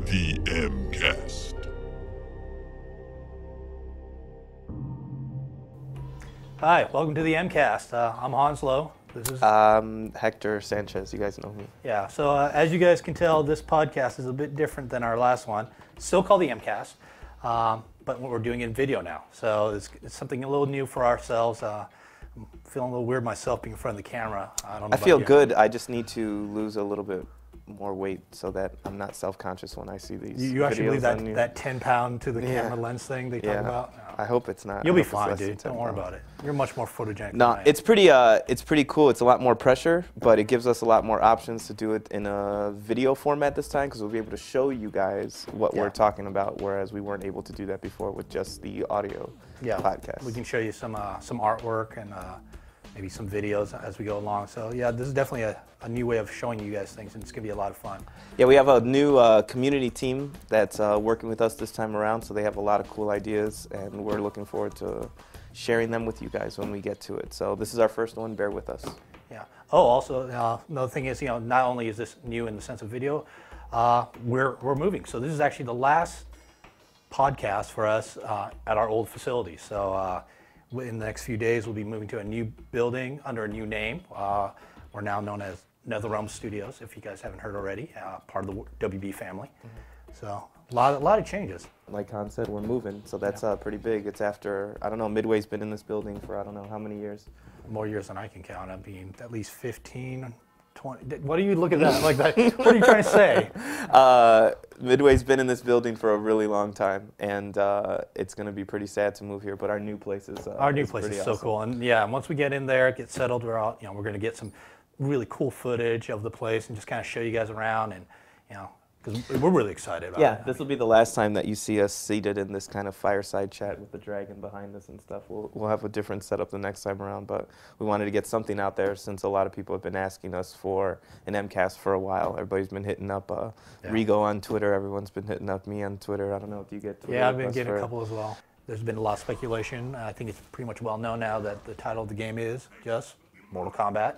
The MKast. Hi, welcome to the MKast. I'm Hanslow. This is Hector Sanchez. You guys know me. yeah. So as you guys can tell, this podcast is a bit different than our last one. Still called the MKast, but we're doing it in video now. So it's something a little new for ourselves. I'm feeling a little weird myself being in front of the camera. I don't know. I feel good. I just need to lose a little bit more weight so that I'm not self-conscious when I see these. You actually believe videos that 10-pound to the camera lens thing they talk about? No. I hope it's not. You'll be fine, dude. Don't worry about it. You're much more photogenic. No, than I am. it's pretty cool. It's a lot more pressure, but it gives us a lot more options to do it in a video format this time because we'll be able to show you guys what we're talking about, whereas we weren't able to do that before with just the audio podcast. We can show you some artwork and maybe some videos as we go along. So yeah, this is definitely a new way of showing you guys things, and it's gonna be a lot of fun. Yeah, we have a new community team that's working with us this time around, so they have a lot of cool ideas, and we're looking forward to sharing them with you guys when we get to it. So this is our first one. Bear with us. Yeah. Oh, also another thing is, not only is this new in the sense of video, we're moving. So this is actually the last podcast for us at our old facility. So in the next few days, we'll be moving to a new building under a new name. We're now known as NetherRealm Studios, if you guys haven't heard already, part of the WB family. So a lot of changes. Like Han said, we're moving, so that's pretty big. It's after, I don't know, Midway's been in this building for I don't know how many years. More years than I can count. I mean, at least 15, 20. What are you looking at like that? What are you trying to say? Midway's been in this building for a really long time, and it's going to be pretty sad to move here. But our new place is so cool, and yeah, once we get in there, get settled, we're going to get some really cool footage of the place and just kind of show you guys around, and because we're really excited about it. Yeah, this will be the last time that you see us seated in this kind of fireside chat with the dragon behind us and stuff. We'll have a different setup the next time around, but we wanted to get something out there since a lot of people have been asking us for an MKast for a while. Everybody's been hitting up Rigo on Twitter. Everyone's been hitting up me on Twitter. I don't know if you get Twitter. Yeah, I've been getting a couple as well. There's been a lot of speculation. I think it's pretty much well known now that the title of the game is just Mortal Kombat.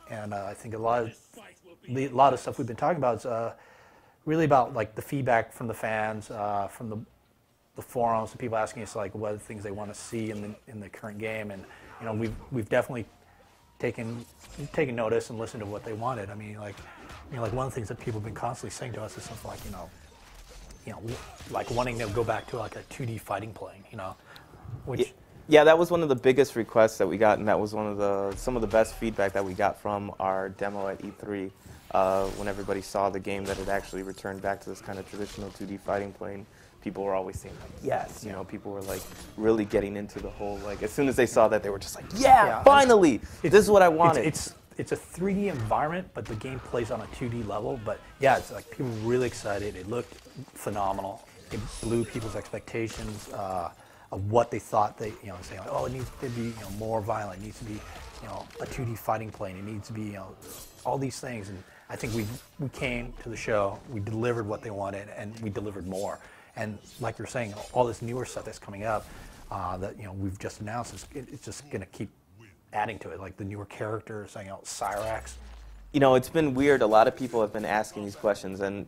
And I think a lot of stuff we've been talking about is really about like the feedback from the fans, from the forums, the people asking us like what are the things they want to see in the current game, and we've definitely taken notice and listened to what they wanted. I mean, like one of the things that people have been constantly saying to us is stuff like like wanting to go back to like a 2D fighting plane, which. Yeah, that was one of the biggest requests that we got, and that was some of the best feedback that we got from our demo at E3. When everybody saw the game, that it actually returned back to this kind of traditional 2D fighting plane, people were always saying like, yes, people were like really getting into the whole, like as soon as they saw that, they were just like, yeah finally, this is what I wanted. It's a 3D environment, but the game plays on a 2D level. But yeah, it's like people were really excited. It looked phenomenal. It blew people's expectations. Of what they thought saying like, oh, it needs to be more violent, it needs to be a 2D fighting plane, it needs to be all these things, and I think we came to the show, we delivered what they wanted, and we delivered more. And like you're saying, all this newer stuff that's coming up that we've just announced, it's just going to keep adding to it, like the newer characters, Cyrax. It's been weird. A lot of people have been asking these questions, and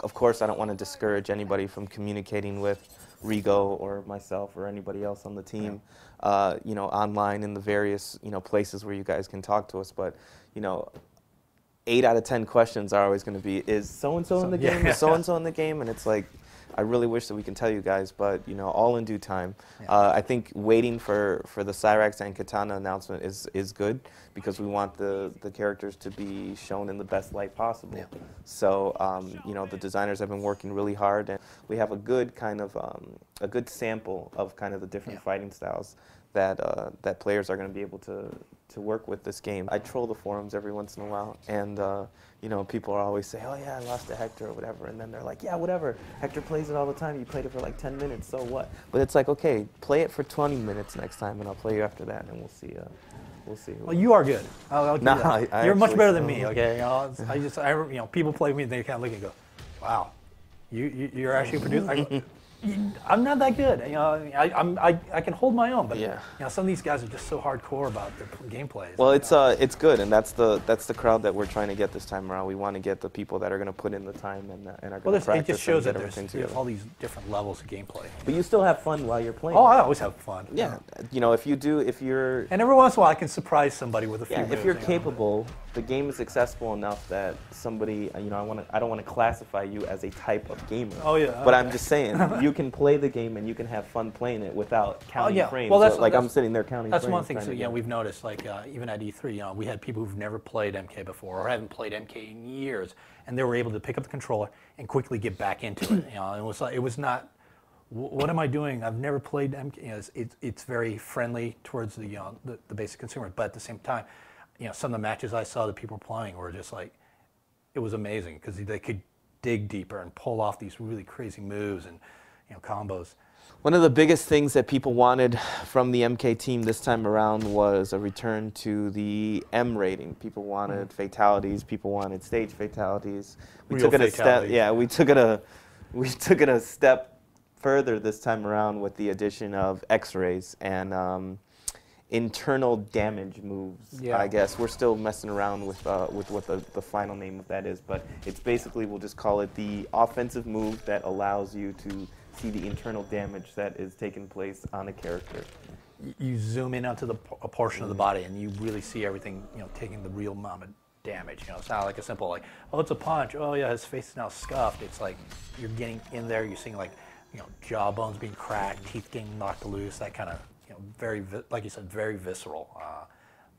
of course, I don't want to discourage anybody from communicating with Rigo or myself or anybody else on the team, online in the various, places where you guys can talk to us. But, 8 out of 10 questions are always going to be, is so-and-so in the game? Is so-and-so in the game? And it's like, I really wish that we can tell you guys, but, all in due time. I think waiting for the Cyrax and Katana announcement is good because we want the characters to be shown in the best light possible. Yeah. So, the designers have been working really hard, and we have a good kind of, a good sample of kind of the different fighting styles that players are going to be able to work with this game. I troll the forums every once in a while, and people are always say, oh yeah, I lost to Hector or whatever, and then they're like, yeah, whatever, Hector plays it all the time, you played it for like 10 minutes, so what? But it's like, okay, play it for 20 minutes next time, and I'll play you after that, and we'll see. We'll see. Well, you are good. I'll give you that. You're much better than me. Okay, people play me, and they kind of look and go, wow, you're actually a producer. I'm not that good. I can hold my own, but Yeah. some of these guys are just so hardcore about their gameplay. Well, it's good, and that's the crowd that we're trying to get this time around. We want to get the people that are going to put in the time and are going to practice. It just shows and that get everything there's together. all these different levels of gameplay. But you still have fun while you're playing. Oh, I always have fun. Yeah, if you're And every once in a while, I can surprise somebody with a few. yeah, moves, if you're capable, the game is accessible enough that somebody, I don't want to classify you as a type of gamer. Oh yeah. But I'm just saying, you can play the game and you can have fun playing it without counting yeah. frames. Well, that's- So, like that's- I'm sitting there counting That's frames. one thing. trying So to yeah, get- we've noticed, like we had E3. We had people who've never played MK before or haven't played MK in years, and they were able to pick up the controller and quickly get back into it. It was not. What am I doing? I've never played MK. It's very friendly towards the basic consumer, but at the same time, some of the matches I saw that people were playing were just like, it was amazing because they could dig deeper and pull off these really crazy moves and combos. One of the biggest things that people wanted from the MK team this time around was a return to the M rating. People wanted fatalities. People wanted stage fatalities. We Real took it a step. fatalities. Yeah, we took it a step further this time around with the addition of X-rays and internal damage moves. Yeah. I guess we're still messing around with what the final name of that is, but it's basically, we'll just call it the offensive move that allows you to see the internal damage that is taking place on a character. You zoom in onto a portion of the body and you really see everything, taking the real amount of damage. It's not like a simple like, oh, it's a punch. Oh yeah, his face is now scuffed. It's like you're getting in there. You're seeing like, jawbones being cracked, teeth getting knocked loose. That kind of, very, like you said, very visceral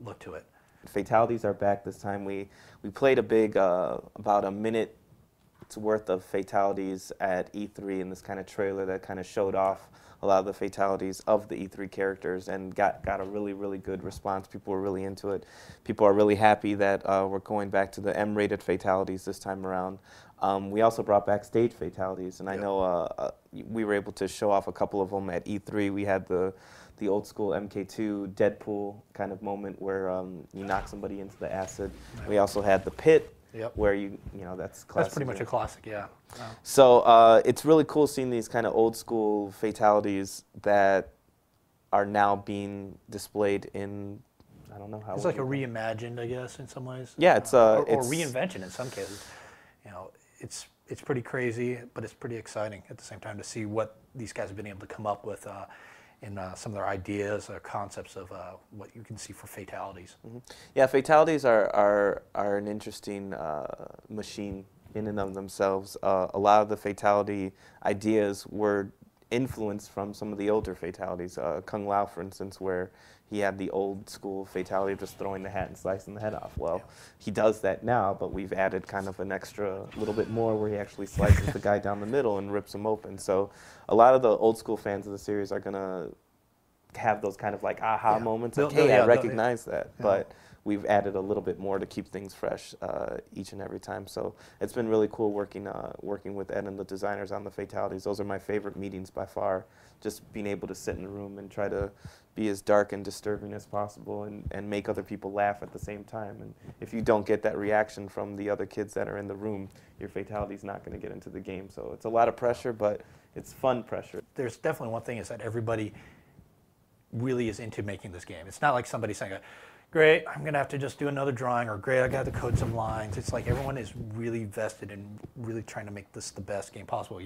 look to it. Fatalities are back this time. We played a big about a minute worth of fatalities at E3 in this kind of trailer that kind of showed off a lot of the fatalities of the E3 characters and got a really, really good response. People were really into it. People are really happy that we're going back to the M-rated fatalities this time around. We also brought back stage fatalities, and I know we were able to show off a couple of them at E3. We had the old school MK2 Deadpool kind of moment where you knock somebody into the acid. Yep. We also had the pit. Yep. Where that's classic. That's pretty much a classic, yeah. So it's really cool seeing these kind of old school fatalities that are now being displayed in, I don't know how. It's like a reimagined, I guess, in some ways. Yeah, it's or reinvention in some cases. It's pretty crazy, but it's pretty exciting at the same time to see what these guys have been able to come up with in some of their ideas or concepts of what you can see for fatalities. Mm-hmm. Yeah, fatalities are an interesting machine in and of themselves. A lot of the fatality ideas were influenced from some of the older fatalities. Kung Lao, for instance, where he had the old school fatality of just throwing the hat and slicing the head off. Well, he does that now, but we've added kind of an extra little bit more where he actually slices the guy down the middle and rips him open. So a lot of the old school fans of the series are going to have those kind of like aha moments. Like, hey, I recognize that. Yeah. But we've added a little bit more to keep things fresh each and every time. So it's been really cool working with Ed and the designers on the fatalities. Those are my favorite meetings by far. Just being able to sit in a room and try to be as dark and disturbing as possible and make other people laugh at the same time. And if you don't get that reaction from the other kids that are in the room, your fatality's not going to get into the game. So it's a lot of pressure, but it's fun pressure. There's definitely one thing is that everybody really is into making this game. It's not like somebody saying, great, I'm going to have to just do another drawing, or great, I got to code some lines. It's like everyone is really vested in really trying to make this the best game possible,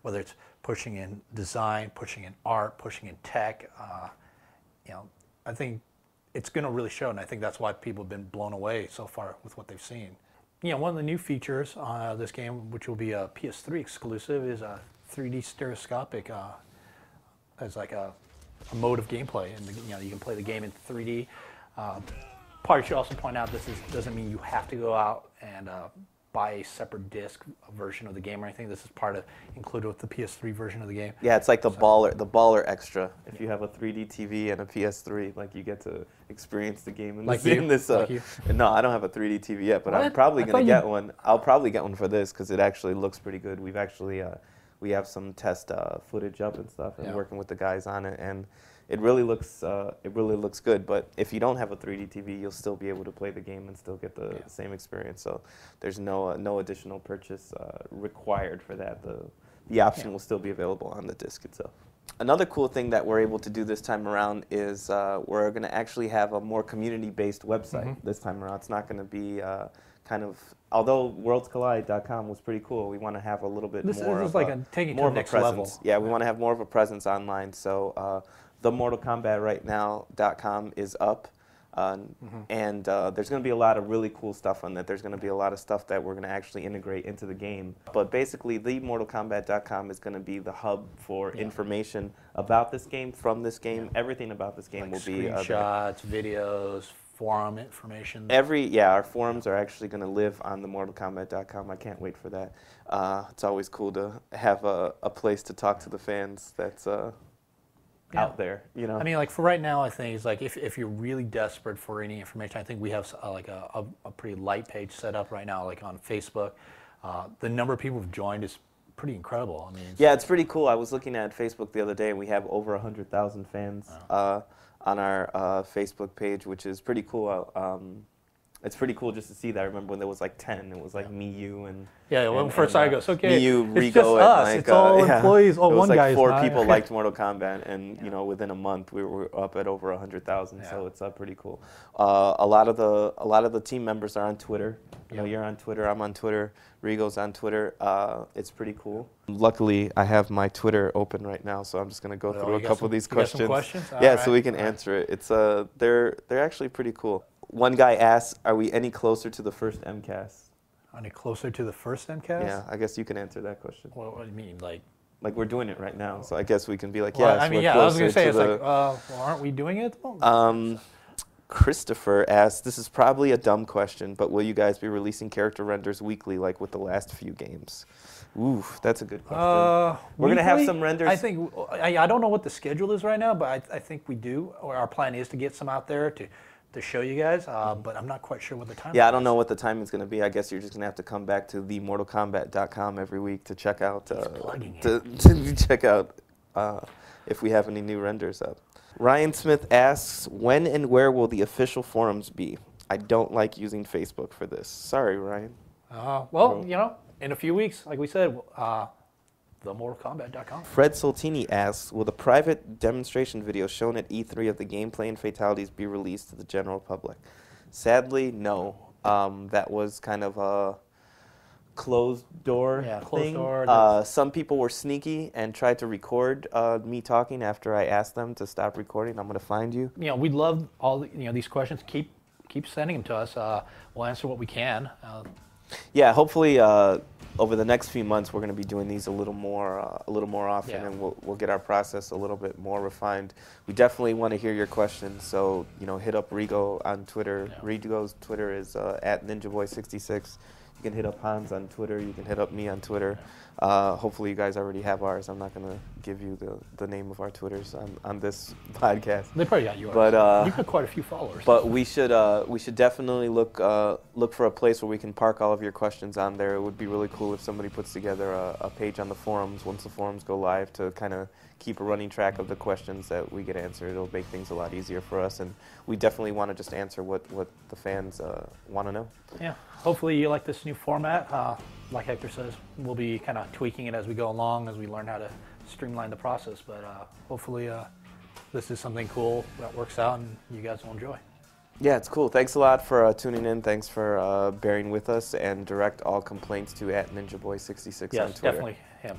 whether it's pushing in design, pushing in art, pushing in tech. I think it's going to really show, and I think that's why people have been blown away so far with what they've seen. One of the new features on this game, which will be a PS3 exclusive, is a 3D stereoscopic as like a mode of gameplay, and you can play the game in 3D. Part should also point out this doesn't mean you have to go out and buy a separate disc version of the game or anything. This is included with the PS3 version of the game. Yeah, it's like the baller extra. If you have a 3D TV and a PS3, like you get to experience the game in like this. Like you. No, I don't have a 3D TV yet, but what? I'm probably gonna get one. I'll probably get one for this because it actually looks pretty good. We've actually we have some test footage up and stuff, and working with the guys on it, and it really looks good. But if you don't have a 3D TV, you'll still be able to play the game and still get the same experience. So there's no additional purchase required for that. the option will still be available on the disc itself. Another cool thing that we're able to do this time around is we're going to actually have a more community-based website this time around. It's not going to be kind of, although worldscollide.com was pretty cool, we want to have a little bit more of like a, taking more to of the a next presence. level. Yeah, we want to have more of a presence online. So themortalkombatrightnow.com is up. And there's going to be a lot of really cool stuff on that. There's going to be a lot of stuff that we're going to actually integrate into the game. But basically, themortalkombat.com is going to be the hub for information about this game, from this game. Everything about this game Like will be screenshots, videos, forum information. Our forums are actually going to live on themortalkombat.com. I can't wait for that. It's always cool to have a place to talk to the fans that's out there, you know. I mean, like for right now, I think it's like if you're really desperate for any information, I think we have like a pretty light page set up right now, like on Facebook. The number of people who've joined is pretty incredible. I mean, it's pretty cool. I was looking at Facebook the other day, and we have over 100,000 fans on our Facebook page, which is pretty cool. It's pretty cool just to see that. I remember when there was like 10, it was like me, you, and when first I goes, okay, me, you, it's Rigo, just us. and like, it's all employees. Oh, it was one like guy's 4 not. people liked Mortal Kombat, and you know, within a month we were up at over 100,000. So it's pretty cool. A lot of the team members are on Twitter. You know, you're on Twitter. I'm on Twitter. Rigo's on Twitter. It's pretty cool. Luckily, I have my Twitter open right now, so I'm just going to go through a couple of these questions. Some questions? Yeah, so we can answer it. It's they're actually pretty cool. One guy asks, "Are we any closer to the first MKast?" Any closer to the first MKast? Yeah, I guess you can answer that question. What do you mean, like we're doing it right now, so I guess we can be like, well, yes, I mean, we're I was closer going to say, to it's the. like, well, aren't we doing it at the moment? Christopher asks, this is probably a dumb question, but will you guys be releasing character renders weekly like with the last few games? Ooh, that's a good question. We're going to have some renders. I think, I don't know what the schedule is right now, but I think we do. Or our plan is to get some out there to show you guys, but I'm not quite sure what the time is. Yeah, I don't know what the timing is going to be. I guess you're just going to have to come back to themortalkombat.com every week to check out, to check out if we have any new renders up. Ryan Smith asks, when and where will the official forums be? I don't like using Facebook for this. Sorry, Ryan. Well, you know, in a few weeks, like we said, themortalkombat.com. Fred Soltini asks, will the private demonstration video shown at E3 of the gameplay and fatalities be released to the general public? Sadly, no. That was kind of a closed door thing. Some people were sneaky and tried to record me talking after I asked them to stop recording. I'm going to find you. You know, we'd love all these questions. Keep sending them to us. We'll answer what we can. Yeah, hopefully over the next few months we're going to be doing these a little more often, and we'll get our process a little bit more refined. We definitely want to hear your questions, so hit up Rigo on Twitter. Rigo's Twitter is at NinjaBoy66. You can hit up Hans on Twitter. You can hit up me on Twitter. Hopefully you guys already have ours. I'm not going to give you the name of our Twitters on this podcast. They probably got yours. But you've got quite a few followers. But we should definitely look for a place where we can park all of your questions on there. It would be really cool if somebody puts together a page on the forums once the forums go live to kind of keep a running track of the questions that we get answered. It'll make things a lot easier for us, and we definitely want to just answer what the fans want to know. Yeah, hopefully you like this new format. Like Hector says, we'll be kind of tweaking it as we go along, as we learn how to streamline the process, but hopefully this is something cool that works out and you guys will enjoy. Yeah, it's cool. Thanks a lot for tuning in. Thanks for bearing with us, and direct all complaints to @NinjaBoy66 on Twitter. Yes, definitely him.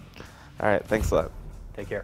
All right, thanks a lot. Take care.